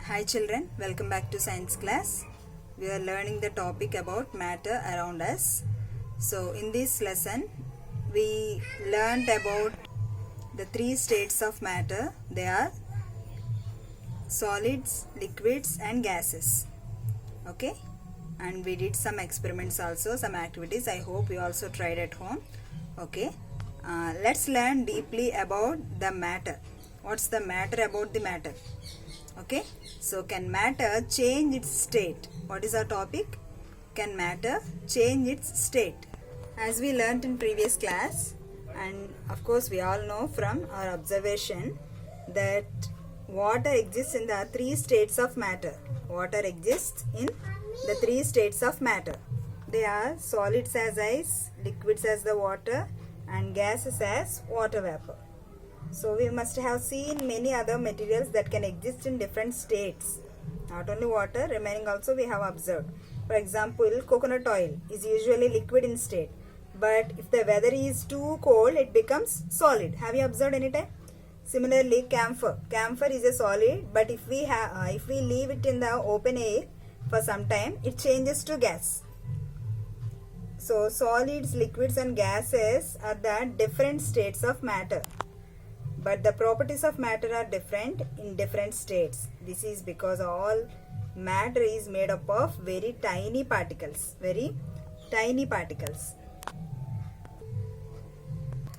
Hi children, welcome back to science class. We are learning the topic about matter around us. So in this lesson, we learned about the three states of matter. They are solids, liquids and gases. Okay, and we did some experiments also, some activities. I hope you also tried at home. Okay, let's learn deeply about the matter. What's the matter about the matter? Okay, so can matter change its state? What is our topic? Can matter change its state? As we learnt in previous class, and of course we all know from our observation that water exists in the three states of matter. Water exists in the three states of matter. They are solids as ice, liquids as the water, and gases as water vapor. So we must have seen many other materials that can exist in different states. Not only water, remaining also we have observed. For example, coconut oil is usually liquid in state. But if the weather is too cold, it becomes solid. Have you observed any time? Similarly, camphor. Camphor is a solid, but if we leave it in the open air for some time, it changes to gas. So solids, liquids and gases are the different states of matter. But the properties of matter are different in different states. This is because all matter is made up of very tiny particles. Very tiny particles.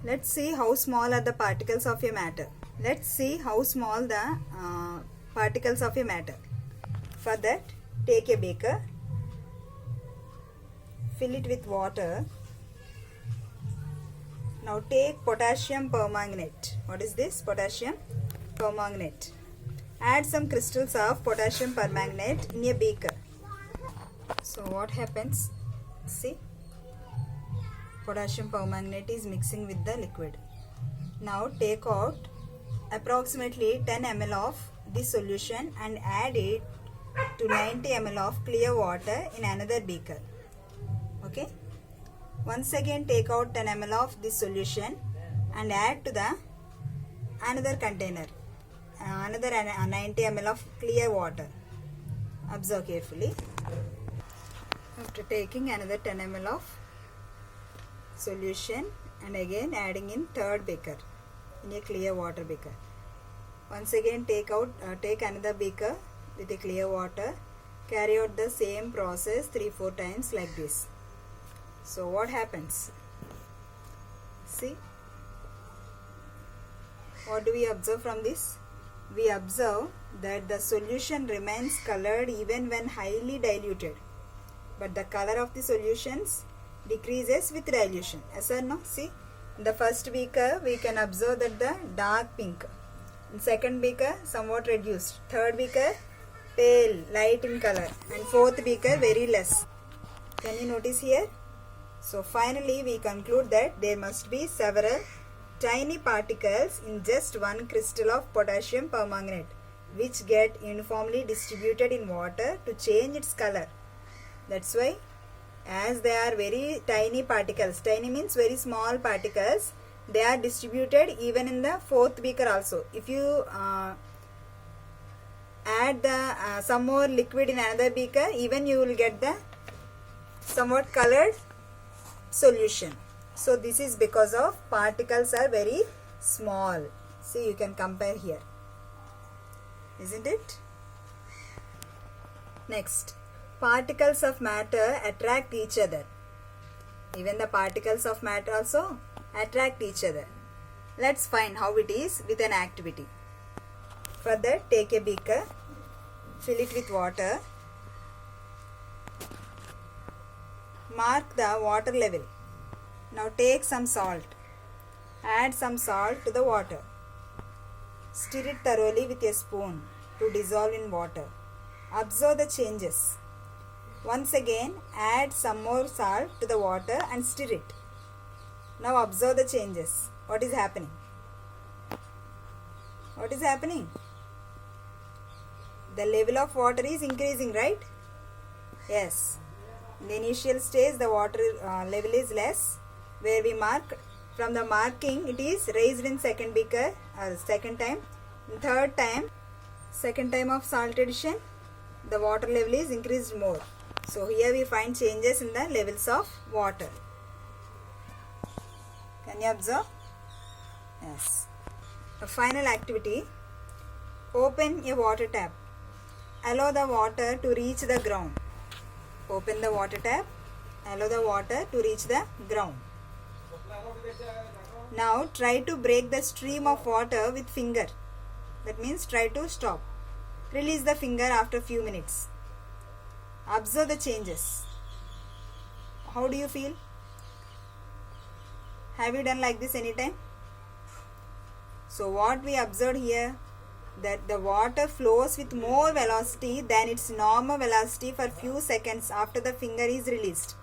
Let's see how small are the particles of a matter. Let's see how small the particles of a matter. For that, take a beaker, fill it with water. Now take potassium permanganate. What is this? Potassium permanganate. Add some crystals of potassium permanganate in a beaker. So what happens? See, potassium permanganate is mixing with the liquid. Now take out approximately 10 ml of this solution and add it to 90 ml of clear water in another beaker. Okay. Once again take out 10 ml of this solution and add to the another container, another 90 ml of clear water. Observe carefully. After taking another 10 ml of solution and again adding in third beaker in a clear water beaker. Once again take another beaker with a clear water. Carry out the same process 3-4 times like this. So what happens? See, what do we observe from this? We observe that the solution remains colored even when highly diluted, but the color of the solutions decreases with dilution. Yes or no? See, in the first beaker we can observe that the dark pink. In second beaker somewhat reduced. Third beaker pale, light in color, and fourth beaker very less. Can you notice here? So finally we conclude that there must be several tiny particles in just one crystal of potassium permanganate which get uniformly distributed in water to change its color. That's why, as they are very tiny particles, tiny means very small particles, they are distributed even in the fourth beaker also. If you add the some more liquid in another beaker, even you will get the somewhat colored solution. So this is because of particles are very small. See, you can compare here, isn't it? Next, particles of matter attract each other. Even the particles of matter also attract each other. Let's find how it is with an activity. For that, take a beaker, fill it with water. Mark the water level. Now take some salt. Add some salt to the water. Stir it thoroughly with a spoon to dissolve in water. Observe the changes. Once again add some more salt to the water and stir it. Now observe the changes. What is happening? What is happening? The level of water is increasing, right? Yes. In the initial stage the water level is less, where we mark. From the marking it is raised in second beaker, second time. In third time Second time of salt addition, the water level is increased more. So here we find changes in the levels of water. Can you observe? Yes. The final activity, open a water tap. Allow the water to reach the ground. Open the water tap. Allow the water to reach the ground. Now try to break the stream of water with finger. That means try to stop. Release the finger after few minutes. Observe the changes. How do you feel? Have you done like this anytime? So what we observed here, that the water flows with more velocity than its normal velocity for few seconds after the finger is released.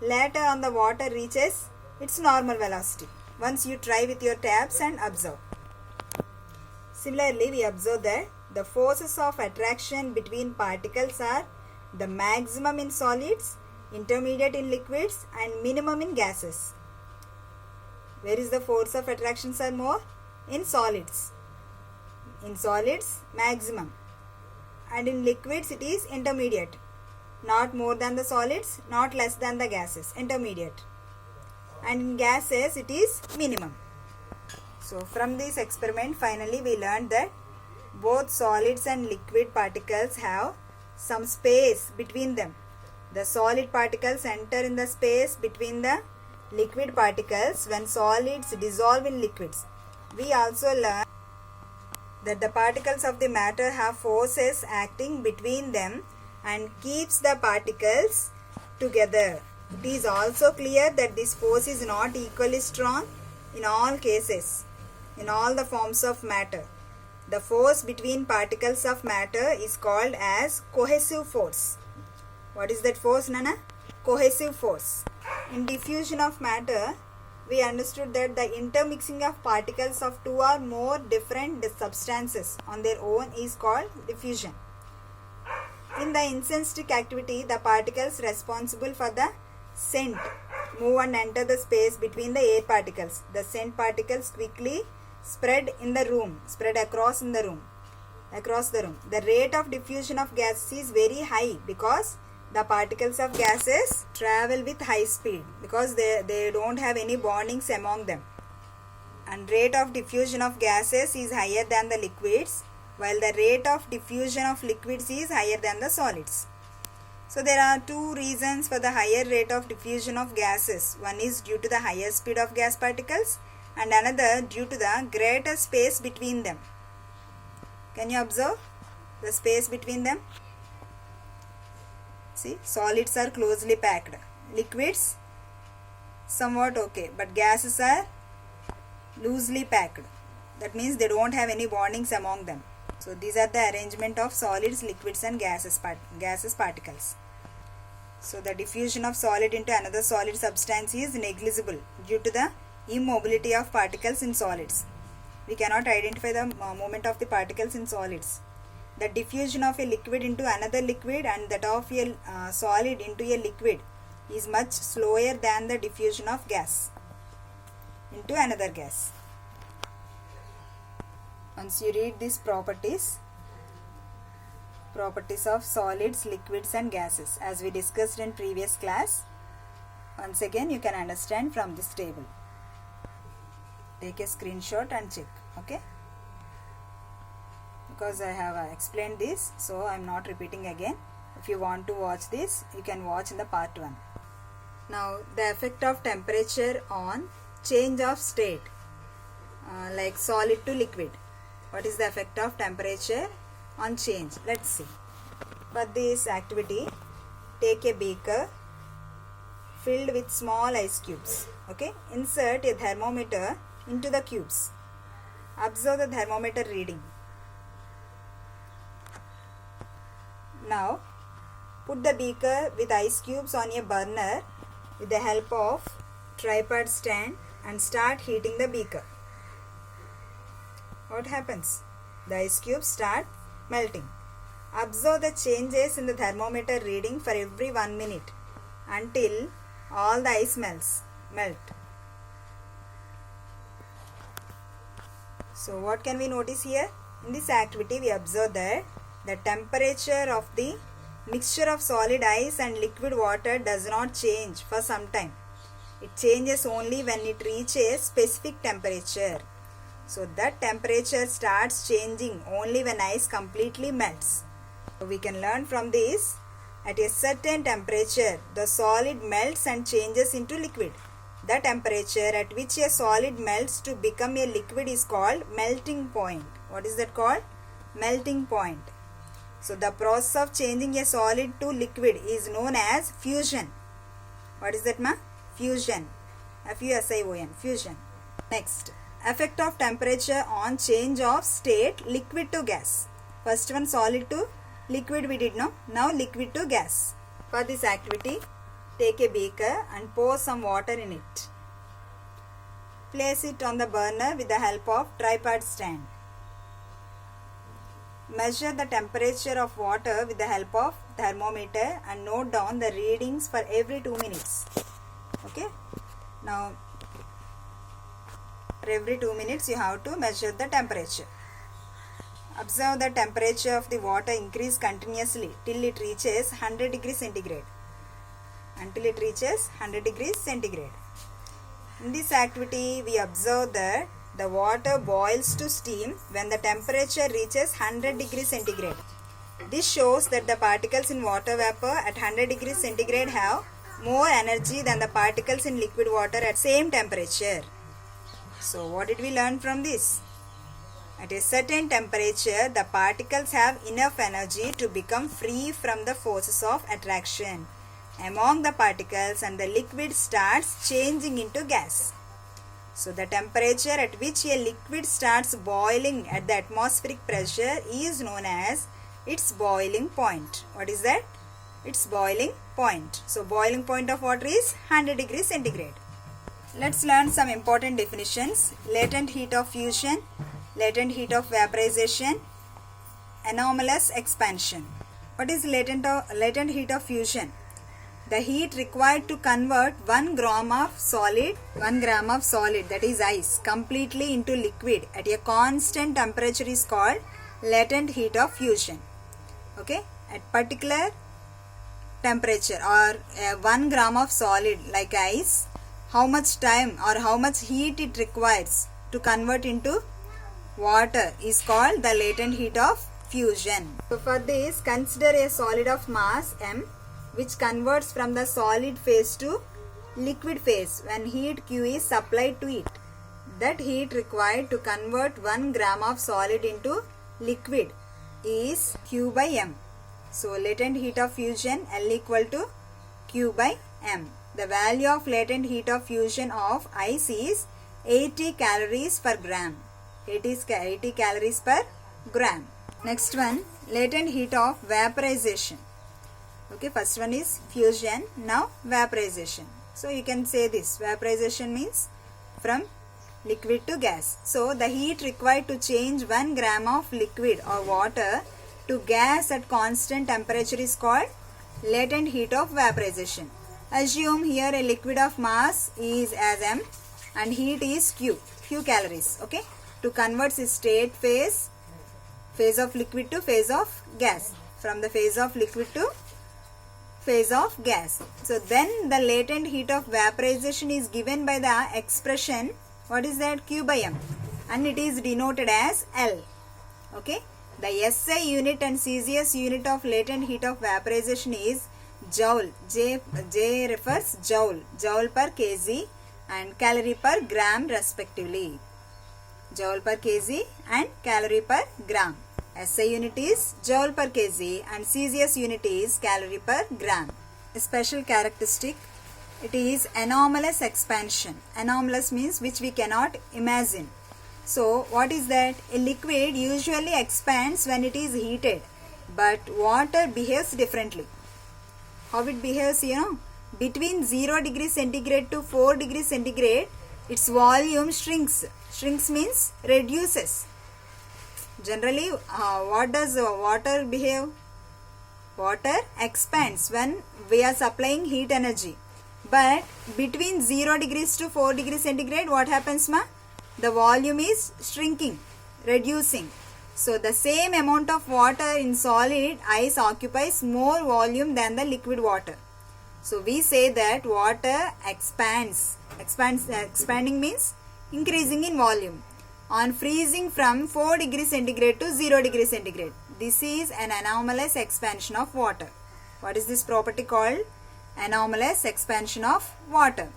Later on, the water reaches its normal velocity once you try with your taps and observe. Similarly, we observe that the forces of attraction between particles are the maximum in solids, intermediate in liquids, and minimum in gases. Where is the force of attractions are more? In solids. In solids, maximum, and in liquids it is intermediate. Not more than the solids, not less than the gases, intermediate. And in gases it is minimum. So from this experiment, finally we learned that both solids and liquid particles have some space between them. The solid particles enter in the space between the liquid particles when solids dissolve in liquids. We also learned that the particles of the matter have forces acting between them and keeps the particles together. It is also clear that this force is not equally strong in all cases, in all the forms of matter. The force between particles of matter is called as cohesive force. What is that force, Nana? Cohesive force. In diffusion of matter, we understood that the intermixing of particles of two or more different substances on their own is called diffusion. In the incense stick activity, the particles responsible for the scent move and enter the space between the air particles. The scent particles quickly spread across the room. The rate of diffusion of gases is very high because the particles of gases travel with high speed because they don't have any bondings among them. And rate of diffusion of gases is higher than the liquids, while the rate of diffusion of liquids is higher than the solids. So there are two reasons for the higher rate of diffusion of gases. One is due to the higher speed of gas particles and another due to the greater space between them. Can you observe the space between them? See, solids are closely packed. Liquids, somewhat okay, but gases are loosely packed. That means they don't have any bondings among them. So these are the arrangement of solids, liquids and gases particles. So the diffusion of solid into another solid substance is negligible due to the immobility of particles in solids. We cannot identify the movement of the particles in solids. The diffusion of a liquid into another liquid and that of a solid into a liquid is much slower than the diffusion of gas into another gas. Once you read these properties of solids, liquids and gases as we discussed in previous class, once again you can understand from this table. Take a screenshot and check, okay? Because I have explained this, so I am not repeating again. If you want to watch this, you can watch in the part 1. Now the effect of temperature on change of state, like solid to liquid. What is the effect of temperature on change? Let's see. For this activity, take a beaker filled with small ice cubes. Okay, insert a thermometer into the cubes. Observe the thermometer reading. Now, put the beaker with ice cubes on a burner with the help of tripod stand and start heating the beaker. What happens? The ice cubes start melting. Observe the changes in the thermometer reading for every 1 minute until all the ice melt. So what can we notice here? In this activity, we observe that the temperature of the mixture of solid ice and liquid water does not change for some time. It changes only when it reaches specific temperature. So that temperature starts changing only when ice completely melts. So we can learn from this. At a certain temperature, the solid melts and changes into liquid. The temperature at which a solid melts to become a liquid is called melting point. What is that called? Melting point. So the process of changing a solid to liquid is known as fusion. What is that, ma? Fusion. F-U-S-I-O-N. Fusion. Next, effect of temperature on change of state, liquid to gas. First one, solid to liquid we did know. Now liquid to gas. For this activity, take a beaker and pour some water in it. Place it on the burner with the help of tripod stand. Measure the temperature of water with the help of thermometer and note down the readings for every 2 minutes. Okay. Now, for every 2 minutes you have to measure the temperature. Observe the temperature of the water increase continuously till it reaches 100 degrees centigrade. Until it reaches 100 degrees centigrade. In this activity, we observe that the water boils to steam when the temperature reaches 100 degrees centigrade. This shows that the particles in water vapor at 100 degrees centigrade have more energy than the particles in liquid water at same temperature. So what did we learn from this? At a certain temperature, the particles have enough energy to become free from the forces of attraction among the particles and the liquid starts changing into gas. So the temperature at which a liquid starts boiling at the atmospheric pressure is known as its boiling point. What is that? Its boiling point. So boiling point of water is 100 degrees centigrade. Let's learn some important definitions. Latent heat of fusion, latent heat of vaporization, anomalous expansion. What is latent heat of fusion? The heat required to convert 1 gram of solid that is ice completely into liquid at a constant temperature is called latent heat of fusion. Okay, at particular temperature or 1 gram of solid like ice, how much time or how much heat it requires to convert into water is called the latent heat of fusion. So for this, consider a solid of mass m which converts from the solid phase to liquid phase when heat Q is supplied to it. That heat required to convert 1 gram of solid into liquid is Q by M. So latent heat of fusion L equal to Q by M. The value of latent heat of fusion of ice is 80 calories per gram. 80 calories per gram. Next one, latent heat of vaporization. Okay, first one is fusion, now vaporization. So you can say this, vaporization means from liquid to gas. So the heat required to change 1 gram of liquid or water to gas at constant temperature is called latent heat of vaporization. Assume here a liquid of mass is as M and heat is Q calories. Okay, to convert its state phase of liquid to phase of gas, from the phase of liquid to phase of gas. So then the latent heat of vaporization is given by the expression, what is that? Q by M, and it is denoted as L. Okay, the SI unit and CCS unit of latent heat of vaporization is joule. J refers joule per kg and calorie per gram respectively. Joule per kg and calorie per gram. SI unit is joule per kg and CCS unit is calorie per gram. A special characteristic, it is anomalous expansion. Anomalous means which we cannot imagine. So what is that? A liquid usually expands when it is heated, but water behaves differently. How it behaves, between 0 degrees centigrade to 4 degrees centigrade, its volume shrinks. Shrinks means reduces. Generally, what does water behave? Water expands when we are supplying heat energy. But between 0 degrees to 4 degrees centigrade, what happens, ma? The volume is shrinking, reducing. So the same amount of water in solid ice occupies more volume than the liquid water. So we say that water expands. Expanding means increasing in volume on freezing from 4 degrees centigrade to 0 degrees centigrade. This is an anomalous expansion of water. What is this property called? Anomalous expansion of water.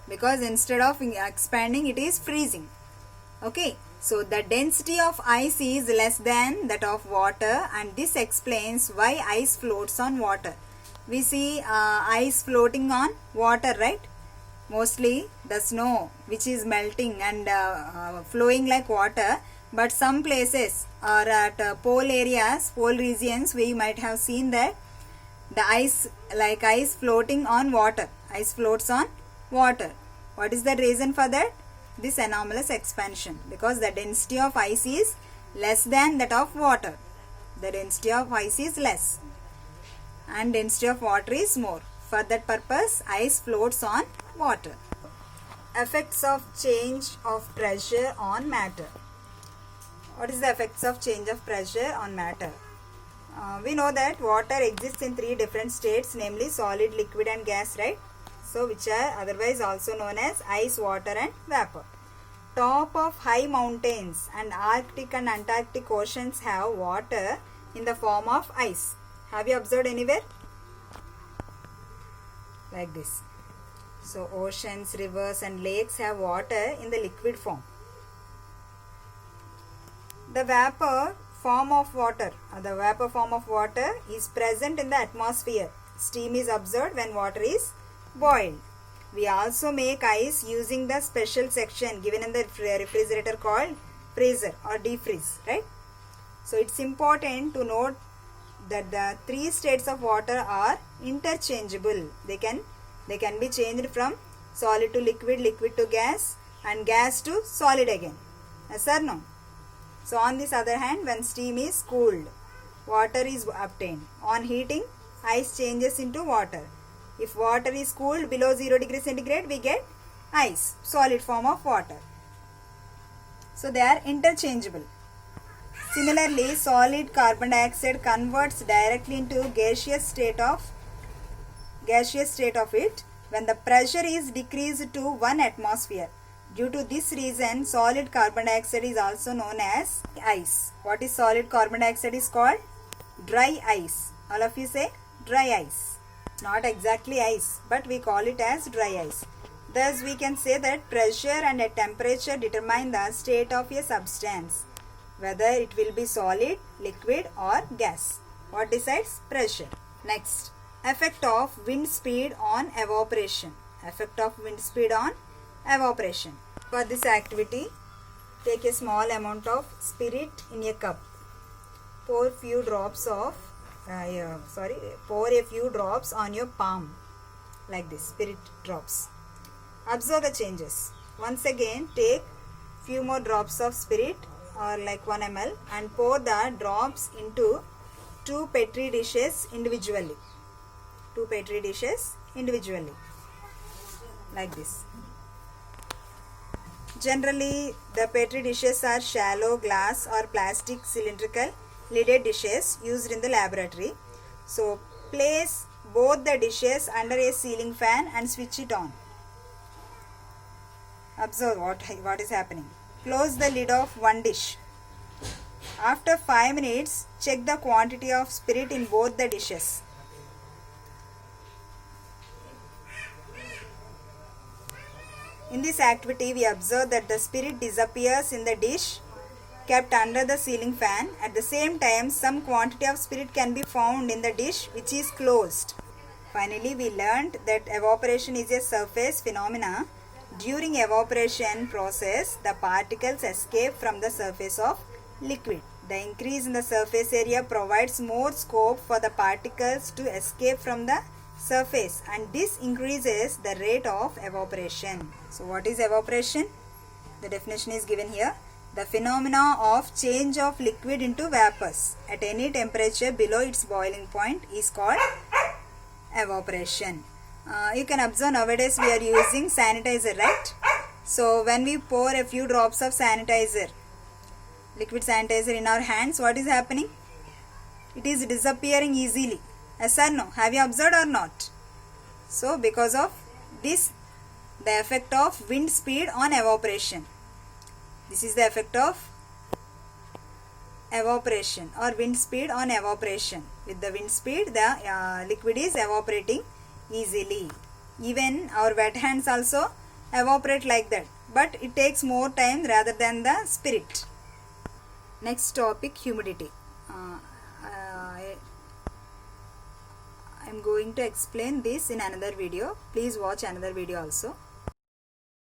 Because instead of expanding, it is freezing. Okay. So the density of ice is less than that of water, and this explains why ice floats on water. We see ice floating on water, right? Mostly the snow which is melting and flowing like water, but some places or at pole areas, pole regions, we might have seen that the ice, like ice floating on water. Ice floats on water. What is the reason for that? This anomalous expansion, because the density of ice is less than that of water. The density of ice is less and density of water is more. For that purpose, ice floats on water. Effects of change of pressure on matter. What is the effects of change of pressure on matter? We know that water exists in 3 different states, namely solid, liquid and gas, right? So which are otherwise also known as ice, water and vapor. Top of high mountains and Arctic and Antarctic oceans have water in the form of ice. Have you observed anywhere? Like this. So oceans, rivers and lakes have water in the liquid form. The vapor form of water is present in the atmosphere. Steam is observed when water is boiled. We also make ice using the special section given in the refrigerator called freezer or deep freeze, right? So it's important to note that the 3 states of water are interchangeable. They can be changed from solid to liquid, liquid to gas and gas to solid again. Yes or no? So on this other hand, when steam is cooled, water is obtained. On heating, ice changes into water. If water is cooled below 0 degree centigrade, we get ice, solid form of water. So they are interchangeable. Similarly, solid carbon dioxide converts directly into gaseous state of it when the pressure is decreased to 1 atmosphere. Due to this reason, solid carbon dioxide is also known as ice. What is solid carbon dioxide is called? Dry ice. All of you say dry ice. Not exactly ice, but we call it as dry ice. Thus, we can say that pressure and a temperature determine the state of a substance, whether it will be solid, liquid or gas. What decides? Pressure. Next, effect of wind speed on evaporation. Effect of wind speed on evaporation. For this activity, take a small amount of spirit in a cup. Pour a few drops on your palm, like this, spirit drops. Observe the changes. Once again, take few more drops of spirit or like 1 ml and pour the drops into 2 petri dishes individually. 2 petri dishes individually, like this. Generally, the petri dishes are shallow glass or plastic cylindrical lidded dishes used in the laboratory. So place both the dishes under a ceiling fan and switch it on. Observe what is happening. Close the lid of one dish. After 5 minutes, check the quantity of spirit in both the dishes. In this activity, we observe that the spirit disappears in the dish kept under the ceiling fan. At the same time, some quantity of spirit can be found in the dish which is closed. Finally, we learned that evaporation is a surface phenomena. During evaporation process, the particles escape from the surface of liquid. The increase in the surface area provides more scope for the particles to escape from the surface, and this increases the rate of evaporation. So what is evaporation? The definition is given here. The phenomena of change of liquid into vapors at any temperature below its boiling point is called evaporation. You can observe nowadays we are using sanitizer, right? So when we pour a few drops of sanitizer liquid sanitizer in our hands, what is happening? It is disappearing easily. Yes or no? Have you observed or not? So because of this, the effect of wind speed on evaporation. This is the effect of evaporation or wind speed on evaporation. With the wind speed, the liquid is evaporating easily. Even our wet hands also evaporate like that, but it takes more time rather than the spirit. Next topic, humidity. I am going to explain this in another video. Please watch another video also.